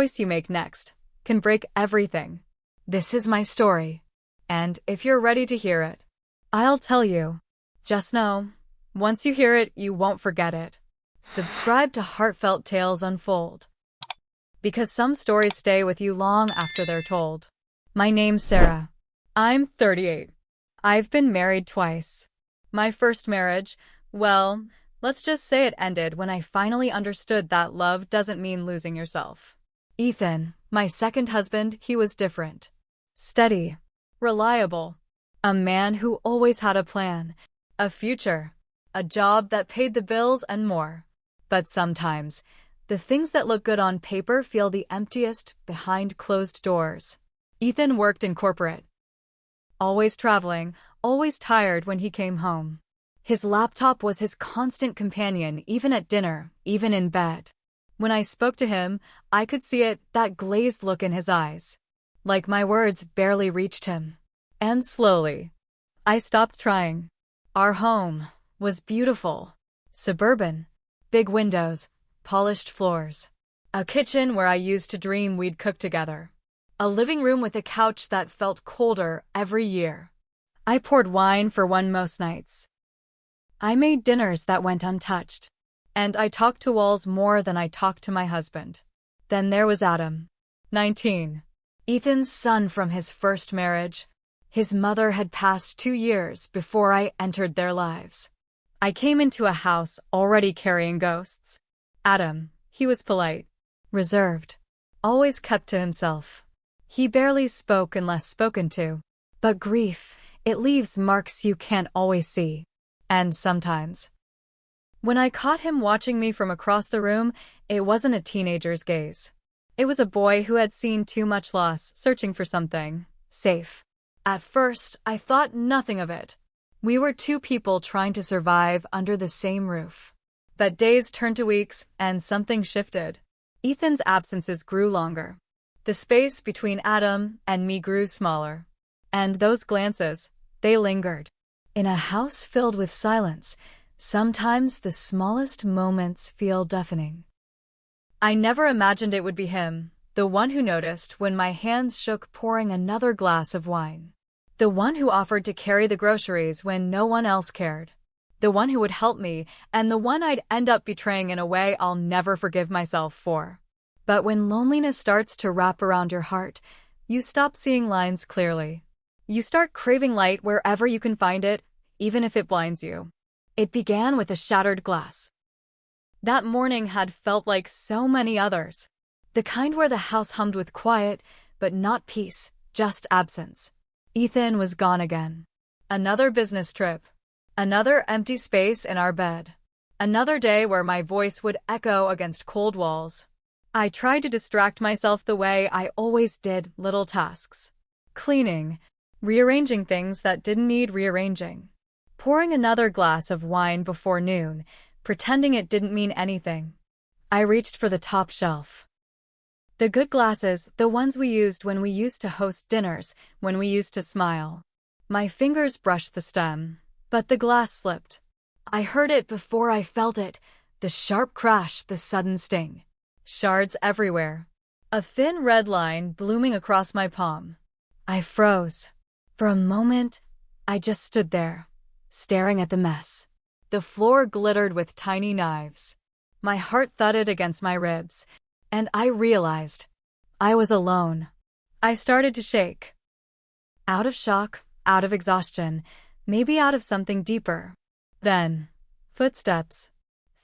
choice you make next can break everything. This is my story, and if you're ready to hear it, I'll tell you. Just know, once you hear it, you won't forget it. Subscribe to Heartfelt Tales Unfold, because some stories stay with you long after they're told. My name's Sarah. I'm 38. I've been married twice. My first marriage, well, let's just say it ended when I finally understood that love doesn't mean losing yourself. Ethan, my second husband, he was different. Steady. Reliable. A man who always had a plan, a future, a job that paid the bills and more. But sometimes, the things that look good on paper feel the emptiest behind closed doors. Ethan worked in corporate. Always traveling, always tired when he came home. His laptop was his constant companion, even at dinner, even in bed. When I spoke to him, I could see it, that glazed look in his eyes. Like my words barely reached him. And slowly, I stopped trying. Our home was beautiful. Suburban. Big windows, polished floors. A kitchen where I used to dream we'd cook together. A living room with a couch that felt colder every year. I poured wine for one most nights. I made dinners that went untouched. And I talked to walls more than I talked to my husband. Then there was Adam. 19. Ethan's son from his first marriage. His mother had passed 2 years before I entered their lives. I came into a house already carrying ghosts. Adam, he was polite, reserved, always kept to himself. He barely spoke unless spoken to. But grief, it leaves marks you can't always see. And sometimes, when I caught him watching me from across the room, it wasn't a teenager's gaze. It was a boy who had seen too much loss, searching for something safe. At first, I thought nothing of it. We were two people trying to survive under the same roof. But days turned to weeks, and something shifted. Ethan's absences grew longer. The space between Adam and me grew smaller. And those glances, they lingered. In a house filled with silence, sometimes the smallest moments feel deafening. I never imagined it would be him, the one who noticed when my hands shook pouring another glass of wine. The one who offered to carry the groceries when no one else cared. The one who would help me, and the one I'd end up betraying in a way I'll never forgive myself for. But when loneliness starts to wrap around your heart, you stop seeing lines clearly. You start craving light wherever you can find it, even if it blinds you. It began with a shattered glass. That morning had felt like so many others. The kind where the house hummed with quiet, but not peace, just absence. Ethan was gone again. Another business trip. Another empty space in our bed. Another day where my voice would echo against cold walls. I tried to distract myself the way I always did, little tasks. Cleaning. Rearranging things that didn't need rearranging. Pouring another glass of wine before noon, pretending it didn't mean anything. I reached for the top shelf. The good glasses, the ones we used when we used to host dinners, when we used to smile. My fingers brushed the stem, but the glass slipped. I heard it before I felt it, the sharp crash, the sudden sting. Shards everywhere. A thin red line blooming across my palm. I froze. For a moment, I just stood there, staring at the mess. The floor glittered with tiny knives. My heart thudded against my ribs, and I realized I was alone. I started to shake. Out of shock, out of exhaustion, maybe out of something deeper. Then, footsteps.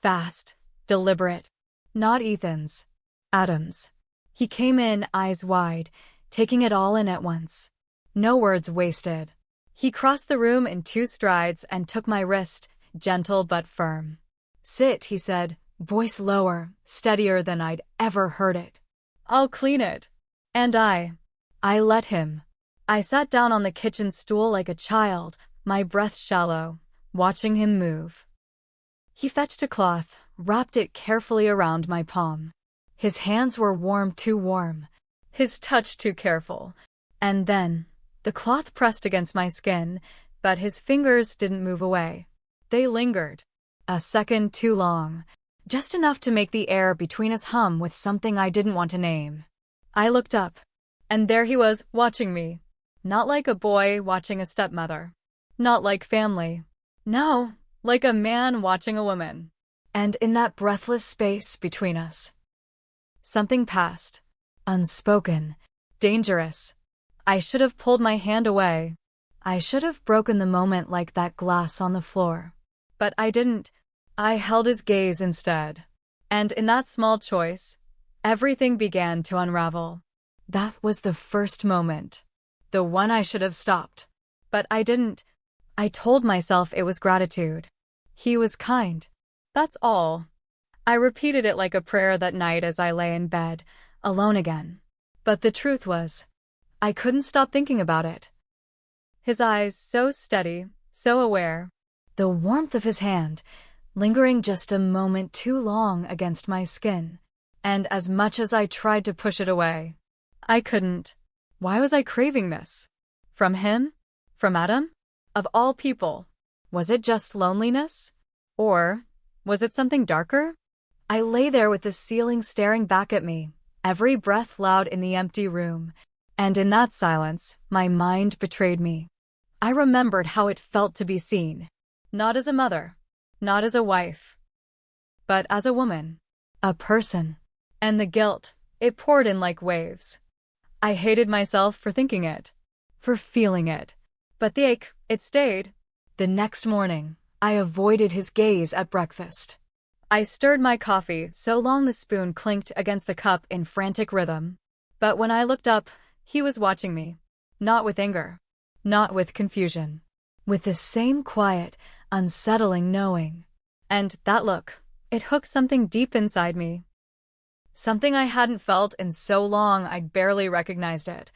Fast, deliberate. Not Ethan's. Adam's. He came in, eyes wide, taking it all in at once. No words wasted. He crossed the room in 2 strides and took my wrist, gentle but firm. "Sit," he said, voice lower, steadier than I'd ever heard it. "I'll clean it." And I let him. I sat down on the kitchen stool like a child, my breath shallow, watching him move. He fetched a cloth, wrapped it carefully around my palm. His hands were warm, too warm. His touch too careful. And then, the cloth pressed against my skin, but his fingers didn't move away. They lingered. A second too long. just enough to make the air between us hum with something I didn't want to name. I looked up, and there he was, watching me. Not like a boy watching a stepmother. Not like family. No, like a man watching a woman. And in that breathless space between us, something passed. Unspoken. Dangerous. I should have pulled my hand away. I should have broken the moment like that glass on the floor. But I didn't. I held his gaze instead. And in that small choice, everything began to unravel. That was the first moment. The one I should have stopped. But I didn't. I told myself it was gratitude. He was kind. That's all. I repeated it like a prayer that night as I lay in bed, alone again. But the truth was, I couldn't stop thinking about it. His eyes so steady, so aware. The warmth of his hand, lingering just a moment too long against my skin. And as much as I tried to push it away, I couldn't. Why was I craving this? From him? From Adam? Of all people. Was it just loneliness? Or was it something darker? I lay there with the ceiling staring back at me, every breath loud in the empty room. And in that silence, my mind betrayed me. I remembered how it felt to be seen. Not as a mother. Not as a wife. But as a woman. A person. And the guilt, it poured in like waves. I hated myself for thinking it. For feeling it. But the ache, it stayed. The next morning, I avoided his gaze at breakfast. I stirred my coffee so long the spoon clinked against the cup in frantic rhythm. But when I looked up, he was watching me. Not with anger. Not with confusion. With the same quiet, unsettling knowing. And that look, it hooked something deep inside me. Something I hadn't felt in so long I'd barely recognized it.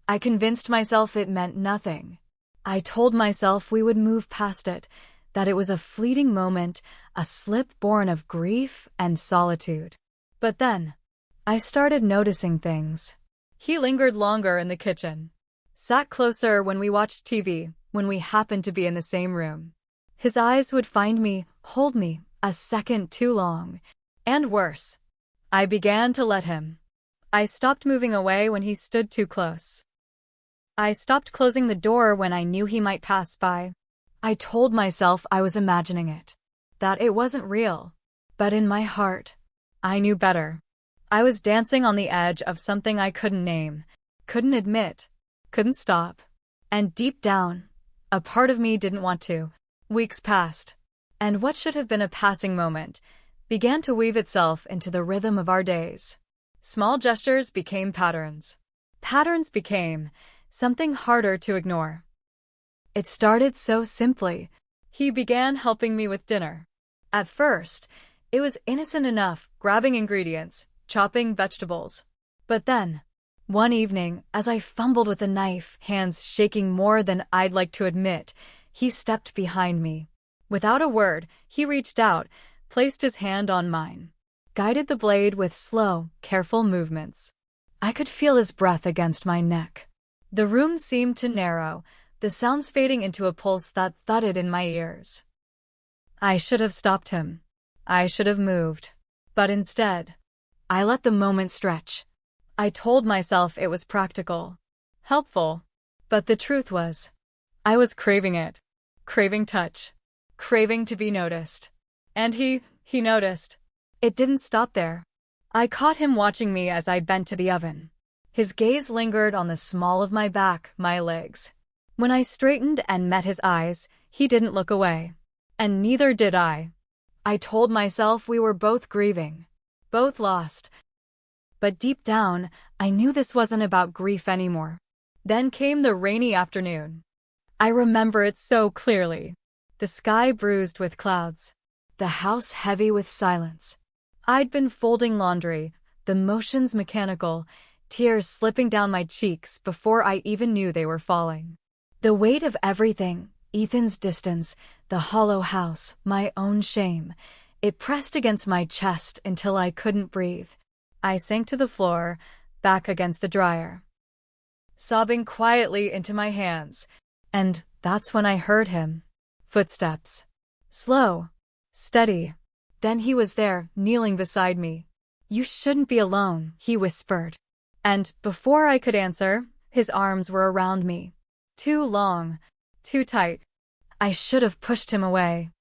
I convinced myself it meant nothing. I told myself we would move past it, that it was a fleeting moment, a slip born of grief and solitude. But then, I started noticing things. He lingered longer in the kitchen. Sat closer when we watched TV, when we happened to be in the same room. His eyes would find me, hold me, a second too long. And worse, I began to let him. I stopped moving away when he stood too close. I stopped closing the door when I knew he might pass by. I told myself I was imagining it, that it wasn't real. But in my heart, I knew better. I was dancing on the edge of something I couldn't name, couldn't admit, couldn't stop. And deep down, a part of me didn't want to. Weeks passed, and what should have been a passing moment began to weave itself into the rhythm of our days. Small gestures became patterns. Patterns became something harder to ignore. It started so simply. He began helping me with dinner. At first, it was innocent enough, grabbing ingredients, chopping vegetables. But then, one evening, as I fumbled with a knife, hands shaking more than I'd like to admit, he stepped behind me. Without a word, he reached out, placed his hand on mine, guided the blade with slow, careful movements. I could feel his breath against my neck. The room seemed to narrow, the sounds fading into a pulse that thudded in my ears. I should have stopped him. I should have moved. But instead, I let the moment stretch. I told myself it was practical, helpful. But the truth was, I was craving it. Craving touch. Craving to be noticed. And he noticed. It didn't stop there. I caught him watching me as I bent to the oven. His gaze lingered on the small of my back, my legs. When I straightened and met his eyes, he didn't look away. And neither did I. I told myself we were both grieving. Both lost. But deep down, I knew this wasn't about grief anymore. Then came the rainy afternoon. I remember it so clearly. The sky bruised with clouds. The house heavy with silence. I'd been folding laundry, the motions mechanical, tears slipping down my cheeks before I even knew they were falling. The weight of everything, Ethan's distance, the hollow house, my own shame, it pressed against my chest until I couldn't breathe. I sank to the floor, back against the dryer, sobbing quietly into my hands. And that's when I heard him. Footsteps. Slow. Steady. Then he was there, kneeling beside me. "You shouldn't be alone," he whispered. And before I could answer, his arms were around me. Too long, too tight. I should have pushed him away.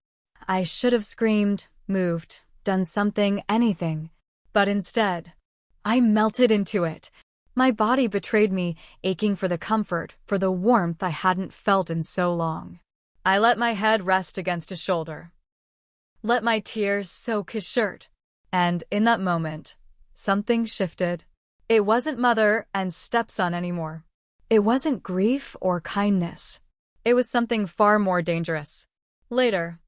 I should have screamed, moved, done something, anything. But instead, I melted into it. My body betrayed me, aching for the comfort, for the warmth I hadn't felt in so long. I let my head rest against his shoulder. Let my tears soak his shirt. And in that moment, something shifted. It wasn't mother and stepson anymore. It wasn't grief or kindness. It was something far more dangerous. Later,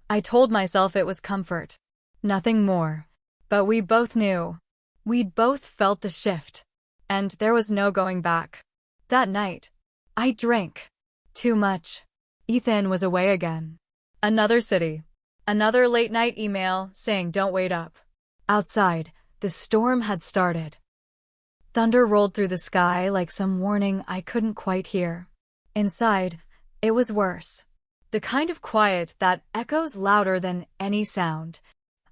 I told myself it was comfort. Nothing more. But we both knew. We'd both felt the shift. And there was no going back. That night, I drank. Too much. Ethan was away again. Another city. Another late-night email saying don't wait up. Outside, the storm had started. Thunder rolled through the sky like some warning I couldn't quite hear. Inside, it was worse. The kind of quiet that echoes louder than any sound.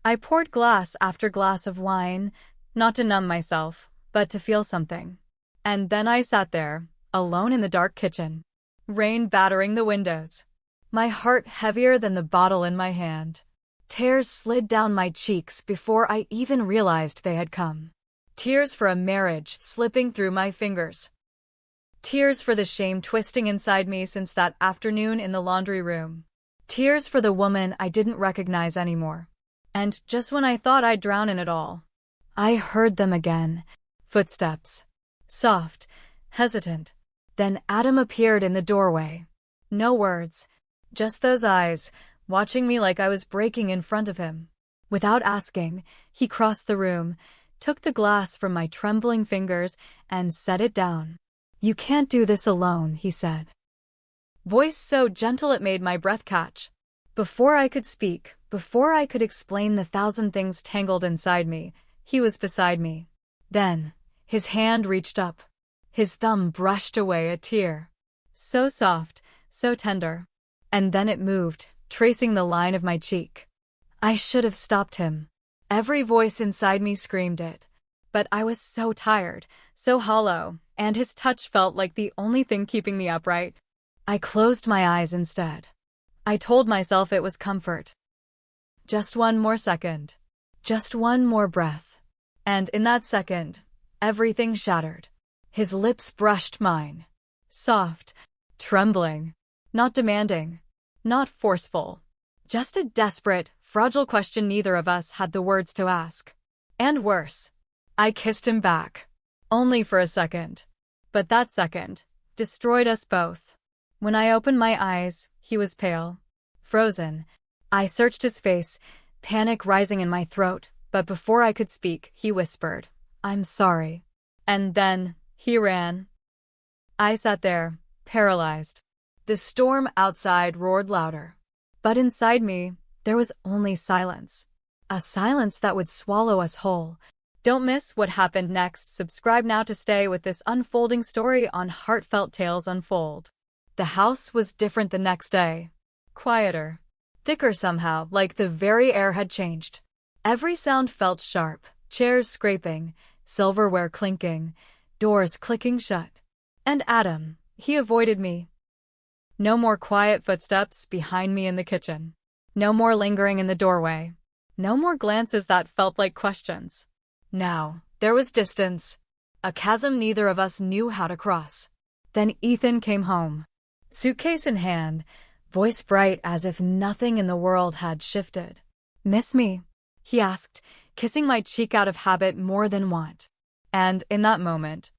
I poured glass after glass of wine, not to numb myself, but to feel something. And then I sat there, alone in the dark kitchen. Rain battering the windows. My heart heavier than the bottle in my hand. Tears slid down my cheeks before I even realized they had come. Tears for a marriage slipping through my fingers. Tears for the shame twisting inside me since that afternoon in the laundry room. Tears for the woman I didn't recognize anymore. And just when I thought I'd drown in it all, I heard them again. Footsteps. Soft, hesitant. Then Adam appeared in the doorway. No words. Just those eyes, watching me like I was breaking in front of him. Without asking, he crossed the room, took the glass from my trembling fingers, and set it down. "You can't do this alone," he said. Voice so gentle it made my breath catch. Before I could speak, before I could explain the thousand things tangled inside me, he was beside me. Then, his hand reached up. His thumb brushed away a tear. So soft, so tender. And then it moved, tracing the line of my cheek. I should have stopped him. Every voice inside me screamed it. But I was so tired, so hollow, and his touch felt like the only thing keeping me upright. I closed my eyes instead. I told myself it was comfort. Just one more second. Just one more breath. And in that second, everything shattered. His lips brushed mine. Soft, trembling, not demanding, not forceful. Just a desperate, fragile question neither of us had the words to ask. And worse, I kissed him back. Only for a second. But that second destroyed us both. When I opened my eyes, he was pale, frozen. I searched his face, panic rising in my throat, but before I could speak, he whispered, "I'm sorry." And then, he ran. I sat there, paralyzed. The storm outside roared louder. But inside me, there was only silence. A silence that would swallow us whole. Don't miss what happened next. Subscribe now to stay with this unfolding story on Heartfelt Tales Unfold. The house was different the next day. Quieter. Thicker somehow, like the very air had changed. Every sound felt sharp. Chairs scraping, silverware clinking, doors clicking shut. And Adam, he avoided me. No more quiet footsteps behind me in the kitchen. No more lingering in the doorway. No more glances that felt like questions. Now, there was distance. A chasm neither of us knew how to cross. Then Ethan came home. Suitcase in hand, voice bright as if nothing in the world had shifted. "Miss me?" he asked, kissing my cheek out of habit more than want. And in that moment,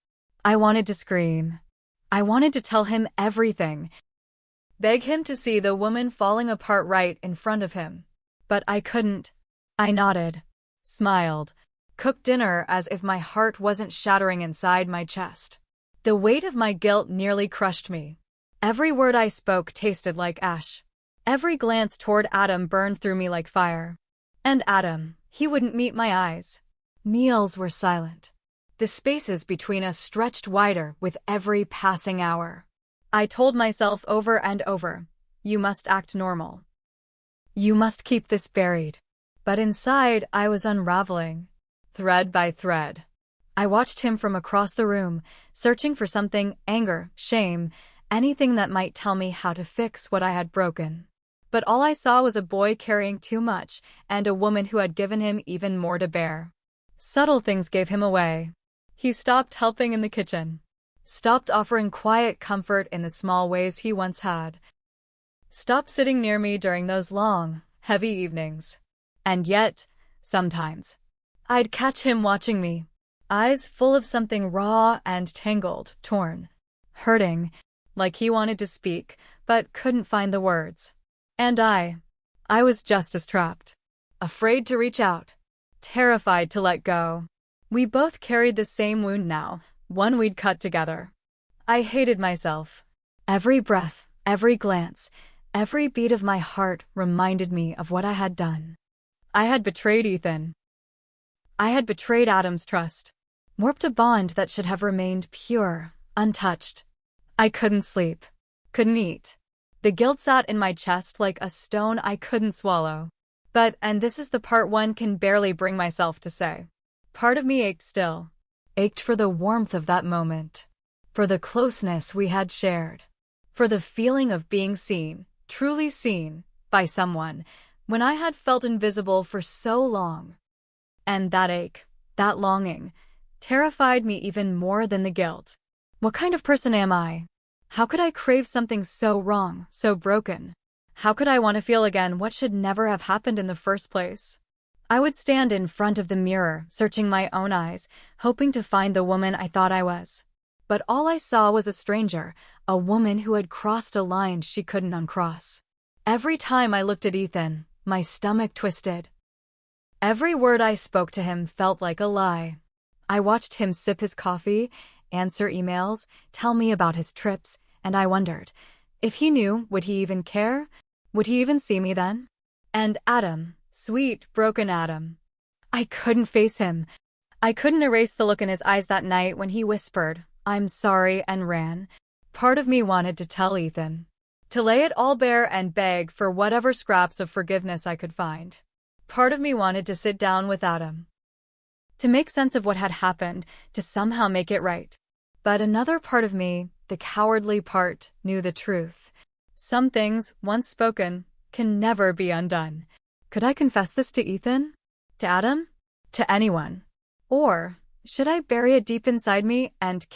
I wanted to scream. I wanted to tell him everything. Beg him to see the woman falling apart right in front of him. But I couldn't. I nodded, smiled, cooked dinner as if my heart wasn't shattering inside my chest. The weight of my guilt nearly crushed me. Every word I spoke tasted like ash. Every glance toward Adam burned through me like fire. And Adam, he wouldn't meet my eyes. Meals were silent. The spaces between us stretched wider with every passing hour. I told myself over and over, you must act normal. You must keep this buried. But inside, I was unraveling, thread by thread. I watched him from across the room, searching for something, anger, shame, anything that might tell me how to fix what I had broken. But all I saw was a boy carrying too much, and a woman who had given him even more to bear. Subtle things gave him away. He stopped helping in the kitchen. Stopped offering quiet comfort in the small ways he once had. Stopped sitting near me during those long, heavy evenings. And yet, sometimes, I'd catch him watching me, eyes full of something raw and tangled, torn, hurting, like he wanted to speak, but couldn't find the words. And I was just as trapped, afraid to reach out, terrified to let go. We both carried the same wound now, one we'd cut together. I hated myself. Every breath, every glance, every beat of my heart reminded me of what I had done. I had betrayed Ethan. I had betrayed Adam's trust, warped a bond that should have remained pure, untouched. I couldn't sleep, couldn't eat. The guilt sat in my chest like a stone I couldn't swallow. But, and this is the part one can barely bring myself to say, part of me ached still. Ached for the warmth of that moment, for the closeness we had shared, for the feeling of being seen, truly seen, by someone, when I had felt invisible for so long. And that ache, that longing, terrified me even more than the guilt. What kind of person am I? How could I crave something so wrong, so broken? How could I want to feel again what should never have happened in the first place? I would stand in front of the mirror, searching my own eyes, hoping to find the woman I thought I was. But all I saw was a stranger, a woman who had crossed a line she couldn't uncross. Every time I looked at Ethan, my stomach twisted. Every word I spoke to him felt like a lie. I watched him sip his coffee, answer emails, tell me about his trips, and I wondered, if he knew, would he even care? Would he even see me then? And Adam, sweet, broken Adam. I couldn't face him. I couldn't erase the look in his eyes that night when he whispered, "I'm sorry," and ran. Part of me wanted to tell Ethan, to lay it all bare and beg for whatever scraps of forgiveness I could find. Part of me wanted to sit down with Adam, to make sense of what had happened, to somehow make it right. But another part of me, the cowardly part, knew the truth. Some things, once spoken, can never be undone. Could I confess this to Ethan? To Adam? To anyone? Or should I bury it deep inside me and